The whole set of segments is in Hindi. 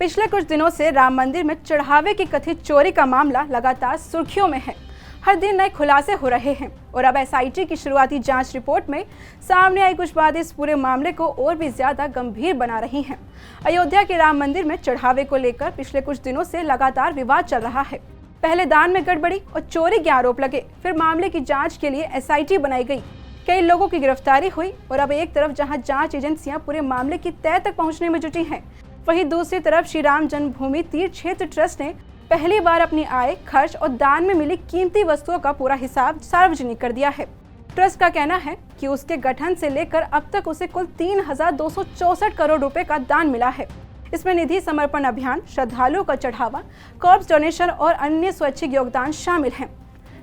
पिछले कुछ दिनों से राम मंदिर में चढ़ावे की कथित चोरी का मामला लगातार सुर्खियों में है। हर दिन नए खुलासे हो रहे हैं और अब एसआईटी की शुरुआती जांच रिपोर्ट में सामने आई कुछ बातें इस पूरे मामले को और भी ज्यादा गंभीर बना रही हैं। अयोध्या के राम मंदिर में चढ़ावे को लेकर पिछले कुछ दिनों से लगातार विवाद चल रहा है। पहले दान में गड़बड़ी और चोरी के आरोप लगे, फिर मामले की जाँच के लिए एसआईटी बनाई गई, कई लोगों की गिरफ्तारी हुई और अब एक तरफ जहां जांच एजेंसियां पूरे मामले की तह तक पहुंचने में जुटी हैं, वहीं दूसरी तरफ श्री राम जन्मभूमि तीर्थ क्षेत्र ट्रस्ट ने पहली बार अपनी आय, खर्च और दान में मिली कीमती वस्तुओं का पूरा हिसाब सार्वजनिक कर दिया है। ट्रस्ट का कहना है कि उसके गठन से लेकर अब तक उसे कुल 3,264 करोड़ रुपए का दान मिला है। इसमें निधि समर्पण अभियान, श्रद्धालुओं का चढ़ावा, कॉर्प्स डोनेशन और अन्य स्वैच्छिक योगदान शामिल हैं।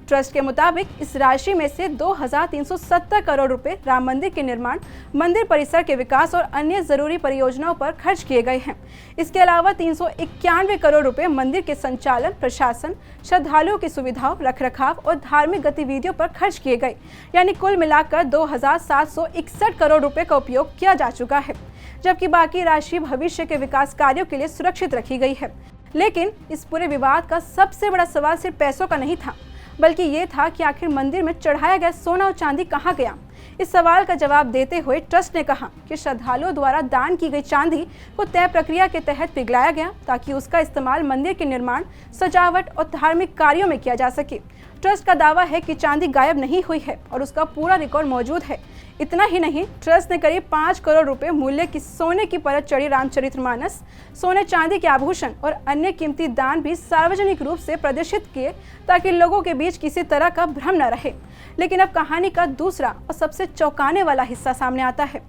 ट्रस्ट के मुताबिक इस राशि में से 2,370 करोड़ रुपए राम मंदिर के निर्माण, मंदिर परिसर के विकास और अन्य जरूरी परियोजनाओं पर खर्च किए गए हैं। इसके अलावा 391 करोड़ रुपए मंदिर के संचालन, प्रशासन, श्रद्धालुओं की सुविधाओं, रखरखाव और धार्मिक गतिविधियों पर खर्च किए गए। यानी कुल मिलाकर 2,761 करोड़ रुपए का उपयोग किया जा चुका है, जबकि बाकी राशि भविष्य के विकास कार्यों के लिए सुरक्षित रखी गई है। लेकिन इस पूरे विवाद का सबसे बड़ा सवाल सिर्फ पैसों का नहीं था, बल्कि ये था कि आखिर मंदिर में चढ़ाया गया सोना और चांदी कहाँ गया। इस सवाल का जवाब देते हुए ट्रस्ट ने कहा कि श्रद्धालुओं द्वारा दान की गई चांदी को तय प्रक्रिया के तहत पिघलाया गया ताकि उसका इस्तेमाल मंदिर के निर्माण, सजावट और धार्मिक कार्यों में किया जा सके। ट्रस्ट का दावा है कि चांदी गायब नहीं हुई है और उसका पूरा रिकॉर्ड मौजूद है। इतना ही नहीं, ट्रस्ट ने करीब 5 करोड़ रुपए मूल्य की सोने की परत चढ़ी रामचरितमानस, सोने चांदी के आभूषण और अन्य कीमती दान भी सार्वजनिक रूप से प्रदर्शित किए ताकि लोगों के बीच किसी तरह का भ्रम न रहे। लेकिन अब कहानी का दूसरा और सबसे चौंकाने वाला हिस्सा सामने आता है।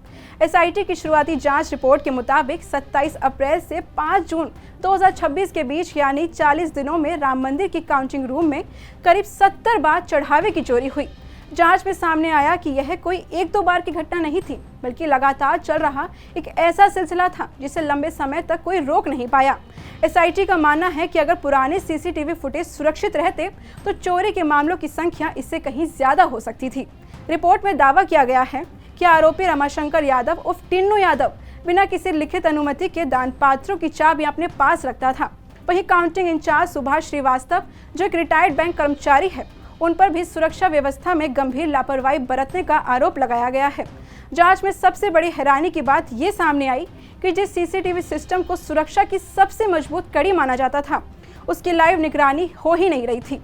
एसआईटी की शुरुआती जांच रिपोर्ट के मुताबिक 27 अप्रैल से 5 जून 2026 के बीच यानी 40 दिनों में राम मंदिर की काउंटिंग रूम में करीब 70 बार चढ़ावे की चोरी हुई। जांच में सामने आया कि यह कोई एक दो बार की घटना नहीं थी, बल्कि लगातार चल रहा एक ऐसा सिलसिला था जिसे लंबे समय तक कोई रोक नहीं पाया। एसआईटी का मानना है कि अगर पुराने सीसीटीवी फुटेज सुरक्षित रहते तो चोरी के मामलों की संख्या इससे कहीं ज्यादा हो सकती थी। रिपोर्ट में दावा किया गया है कि आरोपी रमाशंकर यादव उर्फ टिन्नू यादव बिना किसी लिखित अनुमति के दान पात्रों की चाबी अपने पास रखता था। वहीं काउंटिंग इंचार्ज सुभाष श्रीवास्तव, जो एक रिटायर्ड बैंक कर्मचारी है, उन पर भी सुरक्षा व्यवस्था में गंभीर लापरवाही बरतने का आरोप लगाया गया है। जांच में सबसे बड़ी हैरानी की बात ये सामने आई कि जिस सीसीटीवी सिस्टम को सुरक्षा की सबसे मजबूत कड़ी माना जाता था, उसकी लाइव निगरानी हो ही नहीं रही थी।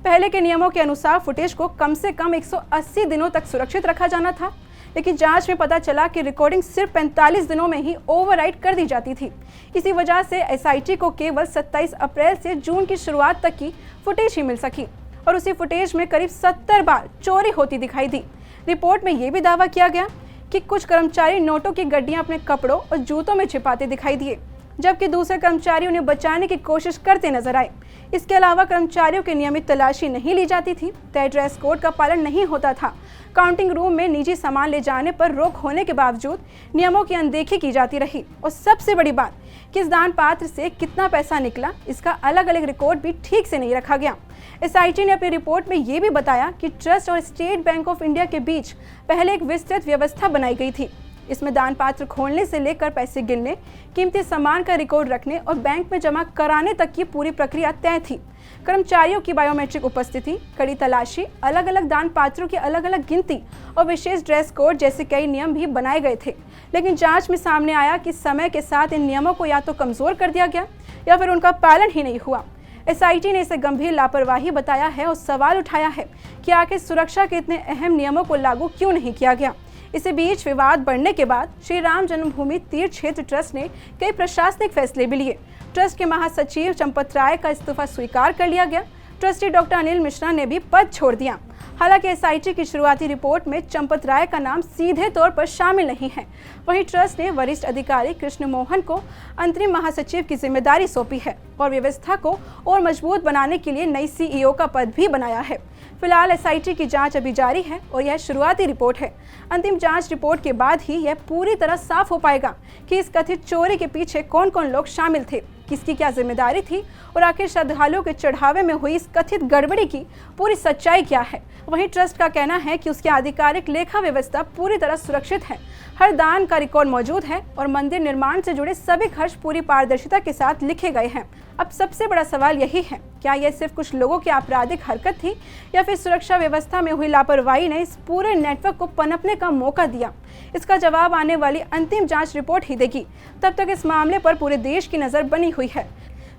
पहले के नियमों के अनुसार फुटेज को कम से कम 180 दिनों तक सुरक्षित रखा जाना था, लेकिन जांच में पता चला कि रिकॉर्डिंग सिर्फ 45 दिनों में ही ओवरराइट कर दी जाती थी। इसी वजह से एसआईटी को केवल 27 अप्रैल से जून की शुरुआत तक की फुटेज ही मिल सकी और उसी फुटेज में करीब 70 बार चोरी होती दिखाई दी। रिपोर्ट में यह भी दावा किया गया कि कुछ कर्मचारी नोटों की गड्डियां अपने कपड़ों और जूतों में छिपाते दिखाई दिए, जबकि दूसरे कर्मचारी उन्हें बचाने की कोशिश करते नजर आए। इसके अलावा कर्मचारियों की नियमित तलाशी नहीं ली जाती थी, तय ड्रेस कोड का पालन नहीं होता था, काउंटिंग रूम में निजी सामान ले जाने पर रोक होने के बावजूद नियमों की अनदेखी की जाती रही और सबसे बड़ी बात, किस दान पात्र से कितना पैसा निकला, इसका अलग अलग रिकॉर्ड भी ठीक से नहीं रखा गया। एसआईटी ने अपनी रिपोर्ट में ये भी बताया कि ट्रस्ट और स्टेट बैंक ऑफ इंडिया के बीच पहले एक विस्तृत व्यवस्था बनाई गई थी। इसमें दान पात्र खोलने से लेकर पैसे गिनने, कीमती सामान का रिकॉर्ड रखने और बैंक में जमा कराने तक की पूरी प्रक्रिया तय थी। कर्मचारियों की बायोमेट्रिक उपस्थिति, कड़ी तलाशी, अलग अलग दान पात्रों की अलग अलग गिनती और विशेष ड्रेस कोड जैसे कई नियम भी बनाए गए थे। लेकिन जांच में सामने आया कि समय के साथ इन नियमों को या तो कमजोर कर दिया गया या फिर उनका पालन ही नहीं हुआ। एसआईटी ने इसे गंभीर लापरवाही बताया है और सवाल उठाया है कि आखिर सुरक्षा के इतने अहम नियमों को लागू क्यों नहीं किया गया। इसी बीच विवाद बढ़ने के बाद श्री राम जन्मभूमि तीर्थ क्षेत्र ट्रस्ट ने कई प्रशासनिक फैसले भी लिए। ट्रस्ट के महासचिव चंपत राय का इस्तीफा स्वीकार कर लिया गया। ट्रस्टी डॉक्टर अनिल मिश्रा ने भी पद छोड़ दिया। हालांकि एसआईटी की शुरुआती रिपोर्ट में चंपत राय का नाम सीधे तौर पर शामिल नहीं है। वहीं ट्रस्ट ने वरिष्ठ अधिकारी कृष्ण मोहन को अंतरिम महासचिव की जिम्मेदारी सौंपी है और व्यवस्था को और मजबूत बनाने के लिए नई सीईओ का पद भी बनाया है। फिलहाल एसआईटी की जांच अभी जारी है और यह शुरुआती रिपोर्ट है। अंतिम जांच रिपोर्ट के बाद ही यह पूरी तरह साफ हो पाएगा कि इस कथित चोरी के पीछे कौन कौन लोग शामिल थे। किसकी क्या जिम्मेदारी थी और आखिर श्रद्धालुओं के चढ़ावे में हुई इस कथित गड़बड़ी की पूरी सच्चाई क्या है। वहीं ट्रस्ट का कहना है कि उसकी आधिकारिक लेखा व्यवस्था पूरी तरह सुरक्षित है, हर दान का रिकॉर्ड मौजूद है और मंदिर निर्माण से जुड़े सभी खर्च पूरी पारदर्शिता के साथ लिखे गए हैं। अब सबसे बड़ा सवाल यही है, क्या यह सिर्फ कुछ लोगों की आपराधिक हरकत थी या फिर सुरक्षा व्यवस्था में हुई लापरवाही ने इस पूरे नेटवर्क को पनपने का मौका दिया? इसका जवाब आने वाली अंतिम जांच रिपोर्ट ही देगी। तब तक इस मामले पर पूरे देश की नज़र बनी हुई है।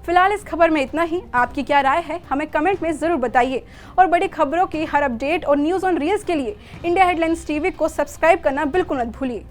फिलहाल इस खबर में इतना ही। आपकी क्या राय है हमें कमेंट में ज़रूर बताइए और बड़ी खबरों की हर अपडेट और न्यूज़ ऑन रील्स के लिए इंडिया हेडलाइंस टीवी को सब्सक्राइब करना बिल्कुल मत भूलिए।